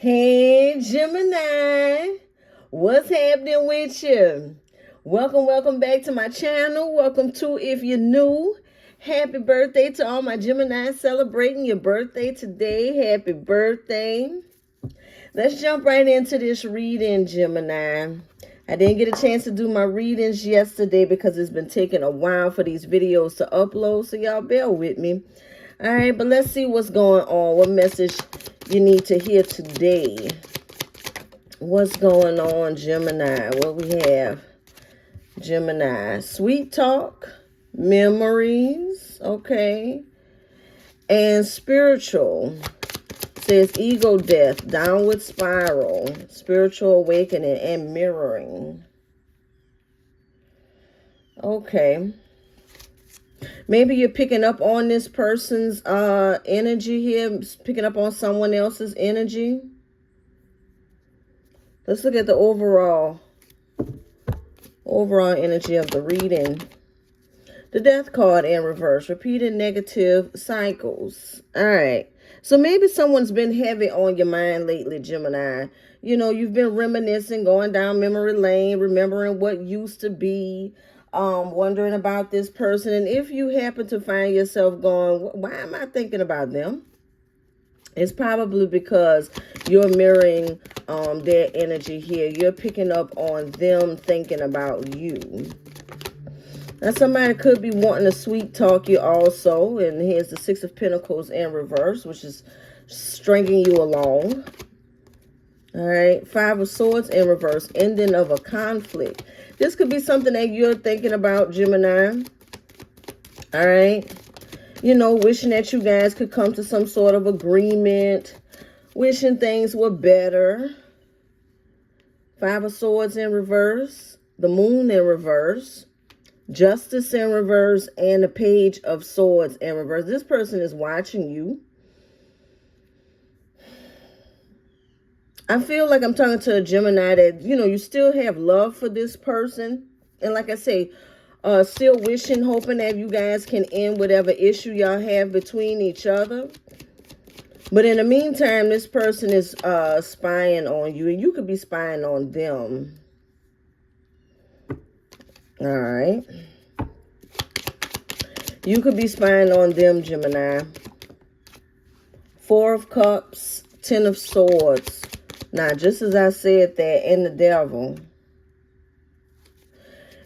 Hey, Gemini, what's happening with you? Welcome back to my channel. Welcome to, if you're new, happy birthday to all my Gemini celebrating your birthday today. Happy birthday. Let's jump right into this reading, Gemini. I didn't get a chance to do my readings yesterday because it's been taking a while for these videos to upload, so y'all bear with me. All right, but let's see what's going on. What message you need to hear today? What's going on, Gemini? What we have? Gemini, sweet talk, memories, okay, and spiritual. Says ego death, downward spiral, spiritual awakening, and mirroring. Okay. Maybe you're picking up on this person's energy here, picking up on someone else's energy. Let's look at the overall energy of the reading. The death card in reverse, repeated negative cycles. All right. So maybe someone's been heavy on your mind lately, Gemini. You know, you've been reminiscing, going down memory lane, remembering what used to be, wondering about this person. And if you happen to find yourself going, why am I thinking about them? It's probably because you're mirroring their energy here. You're picking up on them thinking about you. Now, somebody could be wanting to sweet talk you also. And here's the Six of Pentacles in reverse, which is stringing you along. All right. Five of Swords in reverse, ending of a conflict. This could be something that you're thinking about, Gemini. All right. You know, wishing that you guys could come to some sort of agreement. Wishing things were better. Five of Swords in reverse. The Moon in reverse. Justice in reverse, and the Page of Swords in reverse. This person is watching you. I feel like I'm talking to a Gemini that, you know, you still have love for this person. And like I say, still wishing, hoping that you guys can end whatever issue y'all have between each other. But in the meantime, this person is spying on you, and you could be spying on them. All right. You could be spying on them, Gemini. Four of Cups, Ten of Swords. Now, just as I said that, and the Devil,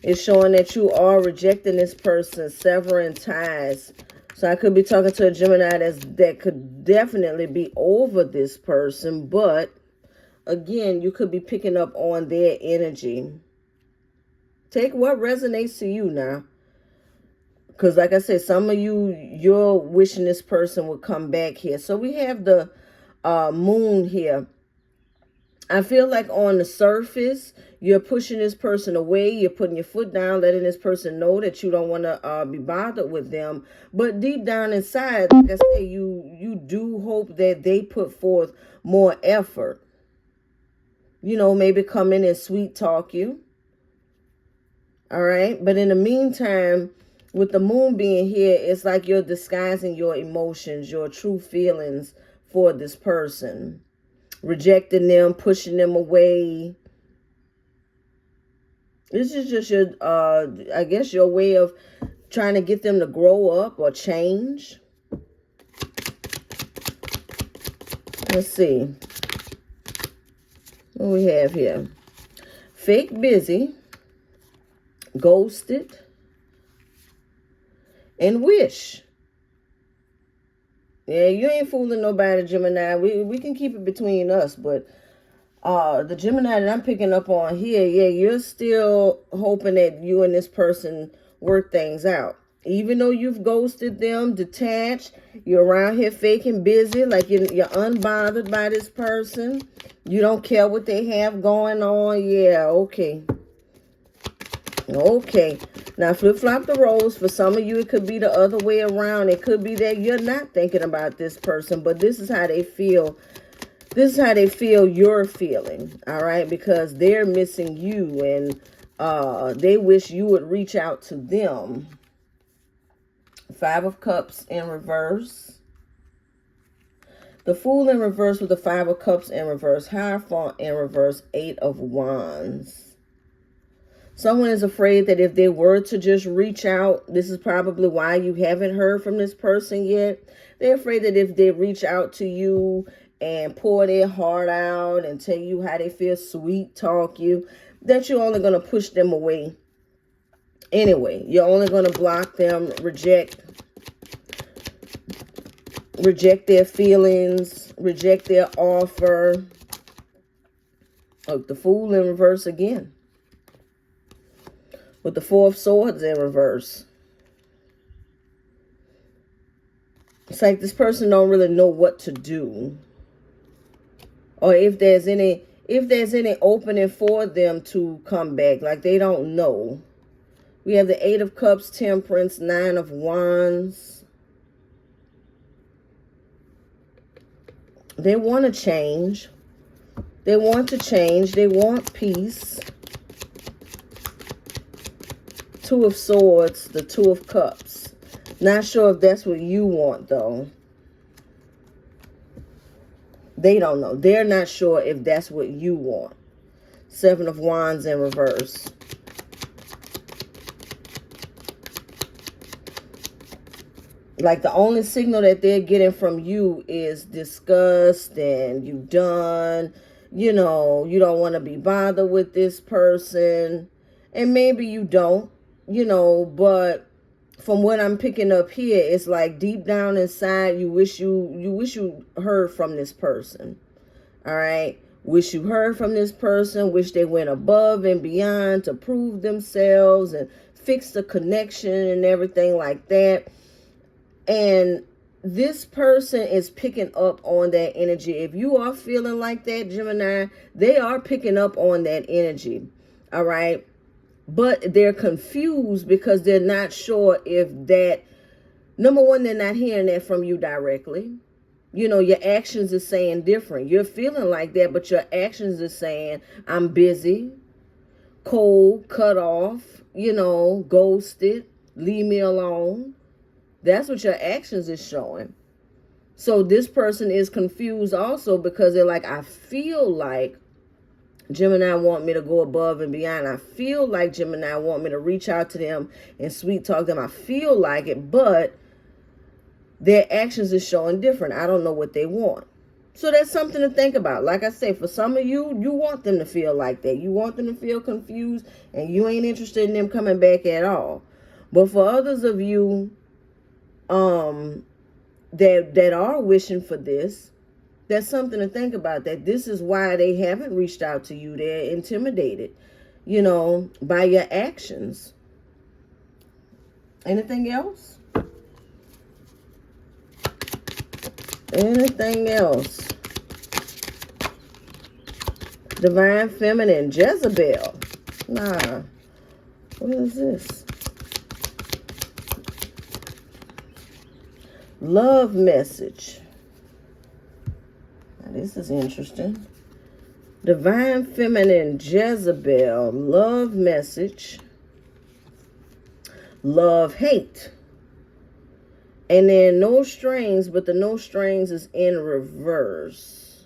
it's showing that you are rejecting this person, severing ties. So I could be talking to a Gemini that could definitely be over this person. But, again, you could be picking up on their energy. Take what resonates to you now. Because like I said, some of you, you're wishing this person would come back here. So we have the Moon here. I feel like on the surface, you're pushing this person away. You're putting your foot down, letting this person know that you don't want to be bothered with them. But deep down inside, like I say, you do hope that they put forth more effort. You know, maybe come in and sweet talk you. All right. But in the meantime, with the Moon being here, it's like you're disguising your emotions, your true feelings for this person. Rejecting them, pushing them away. This is just your, I guess, your way of trying to get them to grow up or change. Let's see. What we have here? Fake busy. Ghosted, and wish. Yeah, you ain't fooling nobody, Gemini. We can keep it between us, but the Gemini that I'm picking up on here, yeah, you're still hoping that you and this person work things out. Even though you've ghosted them, detached, you're around here faking busy, like you're unbothered by this person. You don't care what they have going on. Yeah, okay. Okay, now flip-flop the roles. For some of you, it could be the other way around. It could be that you're not thinking about this person, but this is how they feel. This is how they feel you're feeling, all right? Because they're missing you, and they wish you would reach out to them. Five of Cups in reverse. The Fool in reverse with the 5 of Cups in reverse. Hierophant in reverse. 8 of Wands. Someone is afraid that if they were to just reach out, this is probably why you haven't heard from this person yet. They're afraid that if they reach out to you and pour their heart out and tell you how they feel, sweet talk you, that you're only going to push them away. Anyway, you're only going to block them, reject their feelings, reject their offer. Oh, the Fool in reverse again. With the 4 of Swords in reverse. It's like this person don't really know what to do. Or if there's any opening for them to come back. Like they don't know. We have the 8 of Cups, Temperance, 9 of Wands. They want to change. They want to change. They want peace. 2 of Swords, the 2 of Cups. Not sure if that's what you want, though. They don't know. They're not sure if that's what you want. 7 of Wands in reverse. Like the only signal that they're getting from you is disgust and you done. You know, you don't want to be bothered with this person. And maybe you don't, you know, but from what I'm picking up here, it's like deep down inside, you wish you heard from this person. All right. Wish you heard from this person. Wish they went above and beyond to prove themselves and fix the connection and everything like that. And this person is picking up on that energy. If you are feeling like that, Gemini, they are picking up on that energy. All right. But they're confused because they're not sure if that, number one, they're not hearing that from you directly. You know, your actions are saying different. You're feeling like that, but your actions are saying, I'm busy, cold, cut off, you know, ghosted, leave me alone. That's what your actions is showing. So this person is confused also because they're like, I feel like Gemini want me to go above and beyond. I feel like Gemini want me to reach out to them and sweet talk them. I feel like it, but their actions is showing different. I don't know what they want. So that's something to think about. Like I say, for some of you, you want them to feel like that. You want them to feel confused and you ain't interested in them coming back at all. But for others of you that are wishing for this, that's something to think about, that this is why they haven't reached out to you. They're intimidated, you know, by your actions. Anything else? Anything else? Divine Feminine, Jezebel. Nah. What is this? Love message. Now, this is interesting. Divine Feminine, Jezebel, love message. Love, hate. And then no strings, but the no strings is in reverse.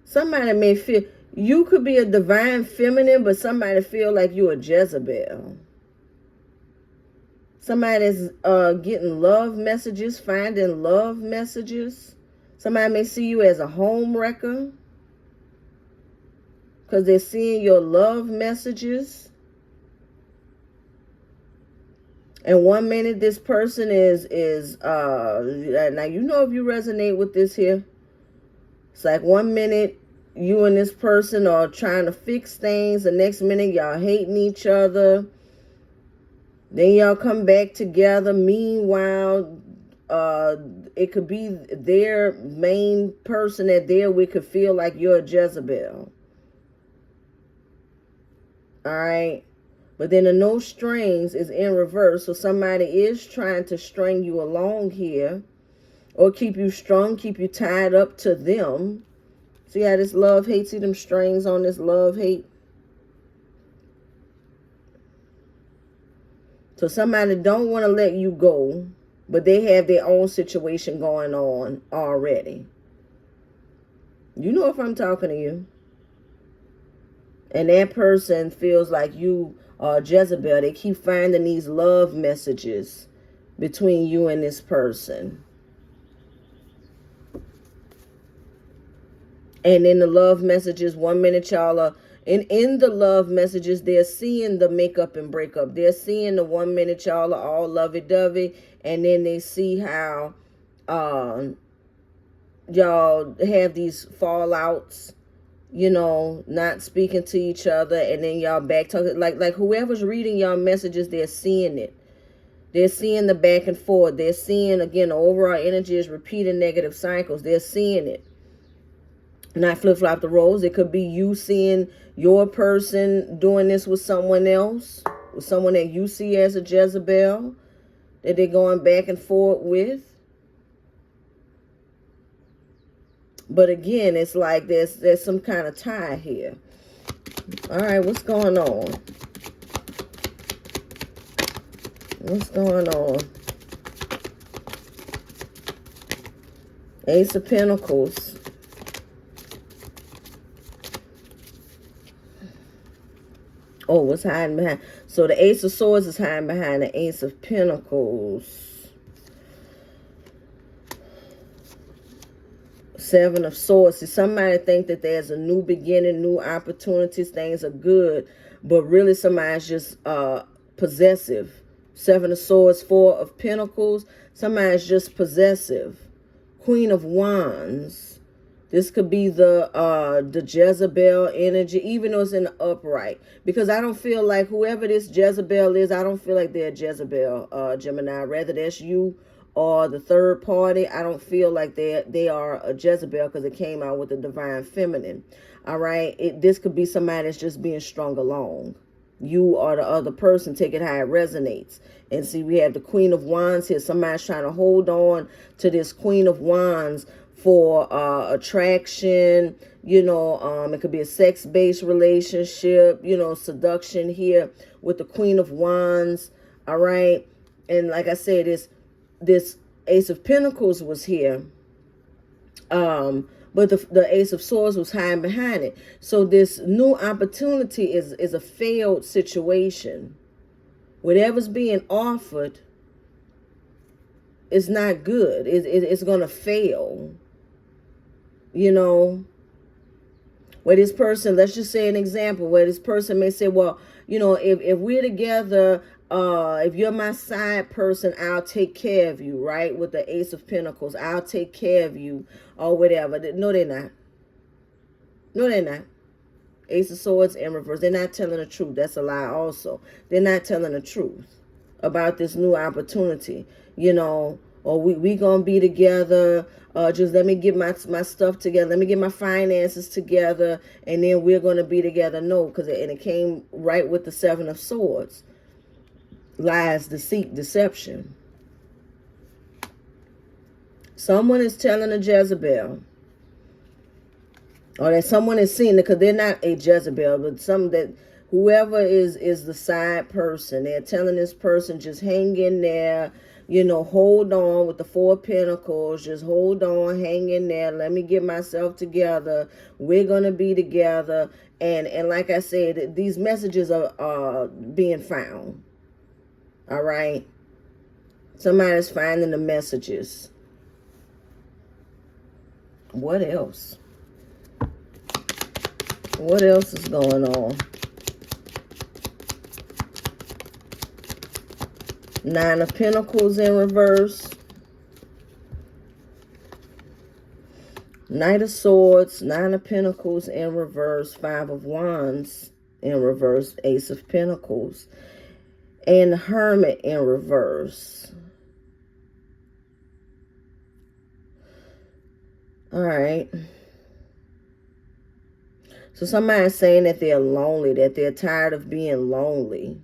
Somebody may feel, you could be a divine feminine, but somebody feel like you're a Jezebel. Somebody's getting love messages, finding love messages. Somebody may see you as a home wrecker because they're seeing your love messages. And 1 minute this person is now you know if you resonate with this here. It's like 1 minute you and this person are trying to fix things. The next minute y'all hating each other. Then y'all come back together. Meanwhile, it could be their main person that they're with could feel like you're a Jezebel. All right. But then the no strings is in reverse. So somebody is trying to string you along here. Or keep you strung, keep you tied up to them. See how this love hate? See them strings on this love hate? So somebody don't want to let you go. but they have their own situation going on already. You know if I'm talking to you. And that person feels like you are Jezebel. They keep finding these love messages between you and this person. And in the love messages, 1 minute y'all are in the love messages, they're seeing the makeup and breakup. They're seeing the 1 minute y'all are all lovey-dovey, and then they see how y'all have these fallouts, you know, not speaking to each other, and then y'all back talking. Like whoever's reading y'all messages, they're seeing it. They're seeing the back and forth. They're seeing, again, the overall energy is repeating negative cycles. They're seeing it. Not flip-flop the roles. It could be you seeing your person doing this with someone else, with someone that you see as a Jezebel, that they're going back and forth with. But again, it's like there's some kind of tie here. All right, what's going on? What's going on? Ace of Pentacles. Oh, what's hiding behind? So the Ace of Swords is hiding behind the Ace of Pentacles. Seven of Swords. See, somebody think that there's a new beginning, new opportunities, things are good, but really somebody's just possessive. Seven of Swords, Four of Pentacles. Somebody's just possessive. Queen of Wands. This could be the Jezebel energy, even though it's in the upright. Because I don't feel like whoever this Jezebel is, I don't feel like they're a Jezebel, Gemini. Rather, that's you or the third party. I don't feel like they are a Jezebel because it came out with the divine feminine. All right? This could be somebody that's just being strung along. You or the other person, take it how it resonates. And see, we have the Queen of Wands here. Somebody's trying to hold on to this Queen of Wands for attraction, you know, it could be a sex-based relationship, you know, seduction here with the Queen of Wands, all right? And like I said, this Ace of Pentacles was here, but the Ace of Swords was hiding behind it. So this new opportunity is a failed situation. Whatever's being offered is not good. It's going to fail. You know, where this person, let's just say an example, where this person may say, well, you know, if we're together, if you're my side person, I'll take care of you, right? With the Ace of Pentacles, I'll take care of you or whatever. No, they're not. No, they're not. Ace of Swords in reverse. They're not telling the truth. That's a lie also. They're not telling the truth about this new opportunity, you know, or we gonna be together. Just let me get my stuff together. Let me get my finances together, and then we're gonna be together. No, because it came right with the Seven of Swords. Lies, deceit, deception. Someone is telling a Jezebel, or that someone is seeing it, because they're not a Jezebel, but whoever is the side person, they're telling this person, just hang in there, you know, hold on with the Four of Pentacles, just hold on, hang in there, let me get myself together, we're going to be together. And like I said, these messages are being found. All right? Somebody's finding the messages. What else? What else is going on? Nine of Pentacles in reverse. Knight of Swords, Nine of Pentacles in reverse, Five of Wands in reverse, Ace of Pentacles, and Hermit in reverse. All right. So somebody's saying that they're lonely, that they're tired of being lonely.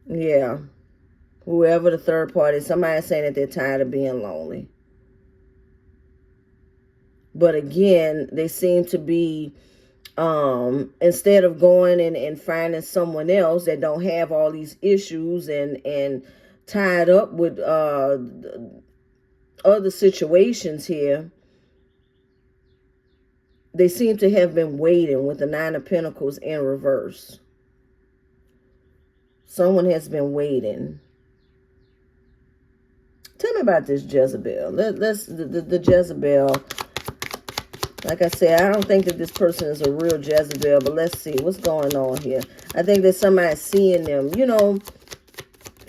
Yeah. Whoever the third party is, somebody's saying that they're tired of being lonely. But again, they seem to be Instead of going and finding someone else that don't have all these issues and tied up with other situations here, they seem to have been waiting with the Nine of Pentacles in reverse. Someone has been waiting. Tell me about this Jezebel. Let's the Jezebel. Like I said, I don't think that this person is a real Jezebel, but let's see what's going on here. I think that somebody's seeing them, you know,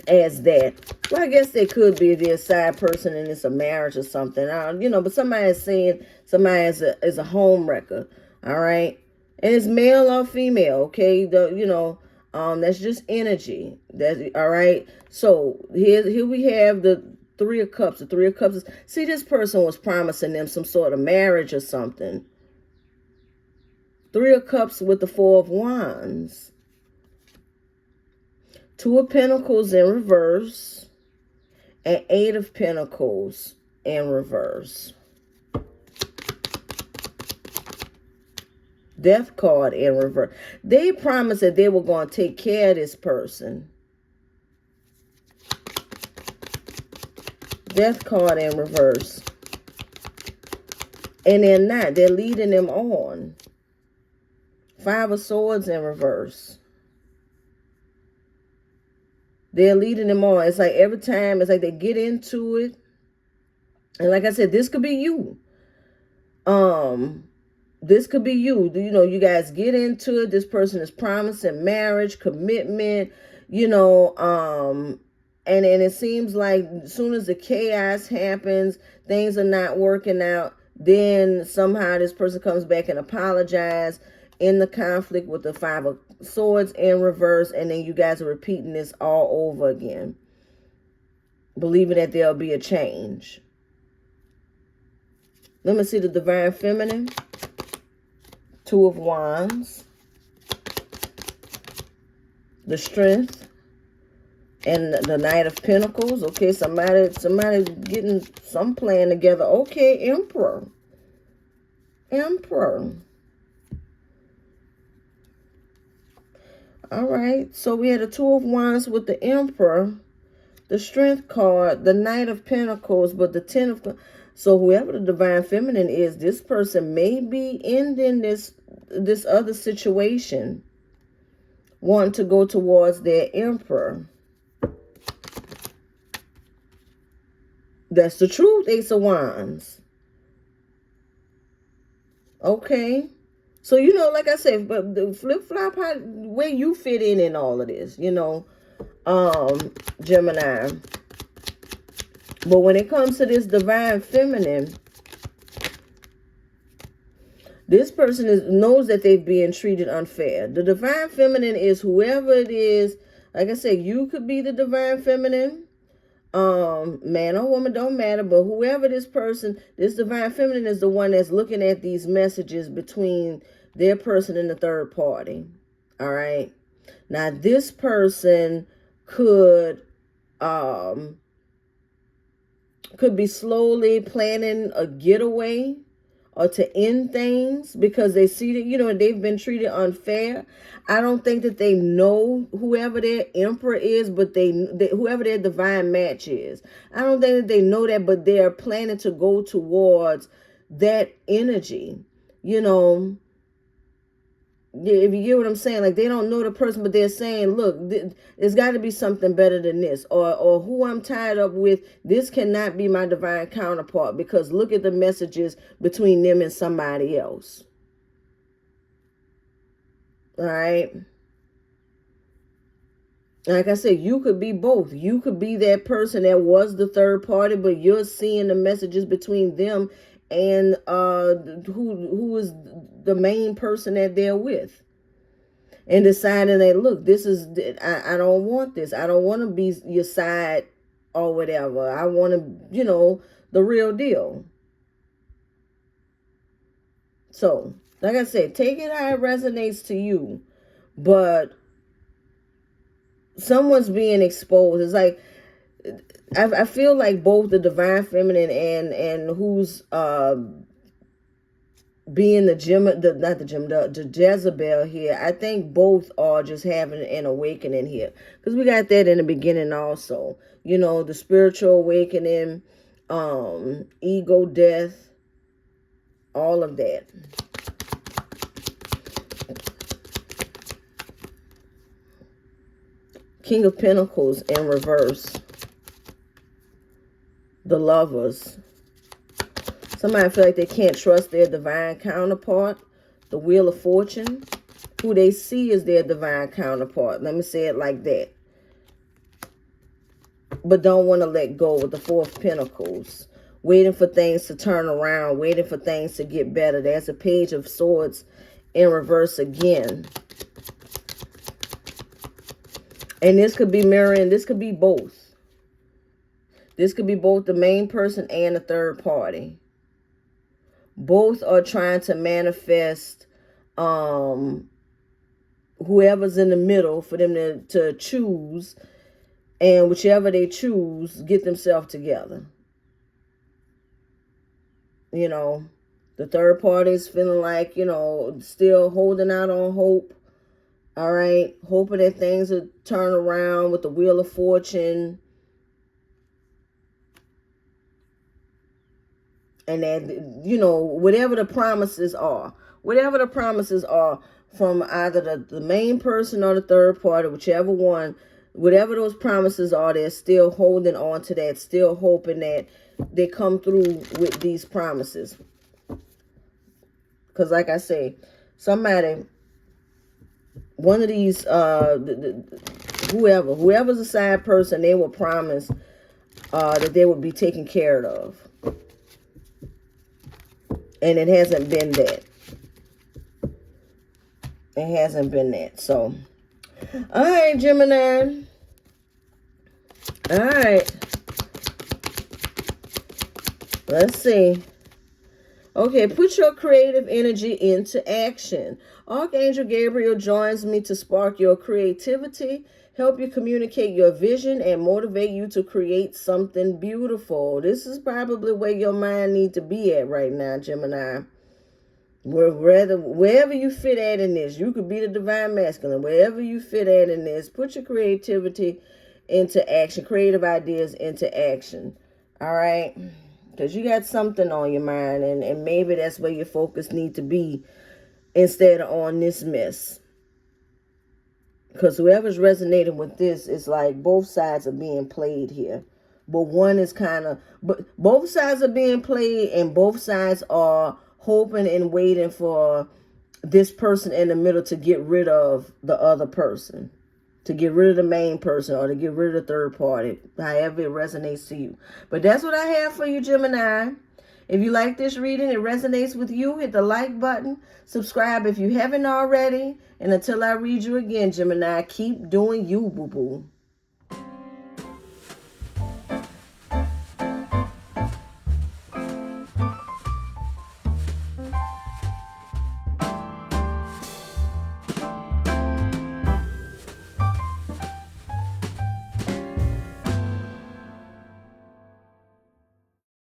as that. Well, I guess they could be their side person and it's a marriage or something. You know, but somebody is seeing somebody as a home wrecker. All right. And it's male or female, okay? That's just energy. That's all right. So here we have the Three of Cups. The Three of Cups is, see, this person was promising them some sort of marriage or something. Three of Cups with the Four of Wands. Two of Pentacles in reverse. And Eight of Pentacles in reverse. Death card in reverse. They promised that they were going to take care of this person. Death card in reverse. And they're not. They're leading them on. Five of Swords in reverse. They're leading them on. It's like every time, it's like they get into it. And like I said, this could be you. This could be you. You know, you guys get into it. This person is promising marriage, commitment, you know, and it seems like as soon as the chaos happens, things are not working out, then somehow this person comes back and apologizes in the conflict with the Five of Swords in reverse, and then you guys are repeating this all over again, believing that there'll be a change. Let me see the Divine Feminine. Two of Wands. The Strength. And the Knight of Pentacles. Okay, somebody getting some plan together. Okay, Emperor. Emperor. All right, so we had a Two of Wands with the Emperor, the Strength card, the Knight of Pentacles, but the Ten of... So whoever the Divine Feminine is, this person may be ending this other situation, wanting to go towards their Emperor. That's the truth, Ace of Wands. Okay. So, you know, like I said, but the flip-flop, where you fit in all of this, you know, Gemini. But when it comes to this Divine Feminine, this person knows that they're being treated unfair. The Divine Feminine is whoever it is. Like I said, you could be the Divine Feminine. Man or woman, don't matter. But whoever this person, this Divine Feminine is the one that's looking at these messages between their person and the third party. All right. Now, this person could be slowly planning a getaway or to end things because they see that, you know, they've been treated unfair. I don't think that they know whoever their Emperor is, but they whoever their divine match is. I don't think that they know that, but they're planning to go towards that energy, you know. If you get what I'm saying, like they don't know the person, but they're saying, look, there's got to be something better than this, or who I'm tied up with, this cannot be my divine counterpart because look at the messages between them and somebody else. All right. Like I said, you could be both. You could be that person that was the third party, but you're seeing the messages between them and who is the main person that they're with, and deciding that, look, this is, I don't want this. I don't want to be your side or whatever. I want to, you know, the real deal. So, like I said, take it how it resonates to you, but someone's being exposed. It's like, I feel like both the Divine Feminine and who's being the Jezebel here, I think both are just having an awakening here. Because we got that in the beginning also. You know, the spiritual awakening, ego death, all of that. King of Pentacles in reverse. The Lovers. Somebody feel like they can't trust their divine counterpart. The Wheel of Fortune. Who they see as their divine counterpart. Let me say it like that. But don't want to let go with the Four of Pentacles. Waiting for things to turn around. Waiting for things to get better. There's a Page of Swords in reverse again. And this could be mirroring. This could be both. This could be both the main person and the third party. Both are trying to manifest whoever's in the middle for them to choose. And whichever they choose, get themselves together. You know, the third party is feeling like, you know, still holding out on hope. All right. Hoping that things will turn around with the Wheel of Fortune. And that, you know, whatever the promises are from either the main person or the third party, whichever one, whatever those promises are, they're still holding on to that, still hoping that they come through with these promises. Because like I say, somebody, one of these, whoever's a side person, they will promise that they will be taken care of. And it hasn't been that. It hasn't been that. So, all right, Gemini. All right. Let's see. Okay, put your creative energy into action. Archangel Gabriel joins me to spark your creativity, help you communicate your vision, and motivate you to create something beautiful. This is probably where your mind needs to be at right now, Gemini. Wherever you fit at in this, you could be the divine masculine. Wherever you fit at in this, put your creativity into action, creative ideas into action. All right? Because you got something on your mind, and maybe that's where your focus needs to be instead of on this mess. Because whoever's resonating with this, it's like both sides are being played here. But one is kind of, but both sides are being played, and both sides are hoping and waiting for this person in the middle to get rid of the other person. To get rid of the main person or to get rid of the third party, however it resonates to you. But that's what I have for you, Gemini. If you like this reading, it resonates with you, hit the like button. Subscribe if you haven't already. And until I read you again, Gemini, keep doing you, boo-boo.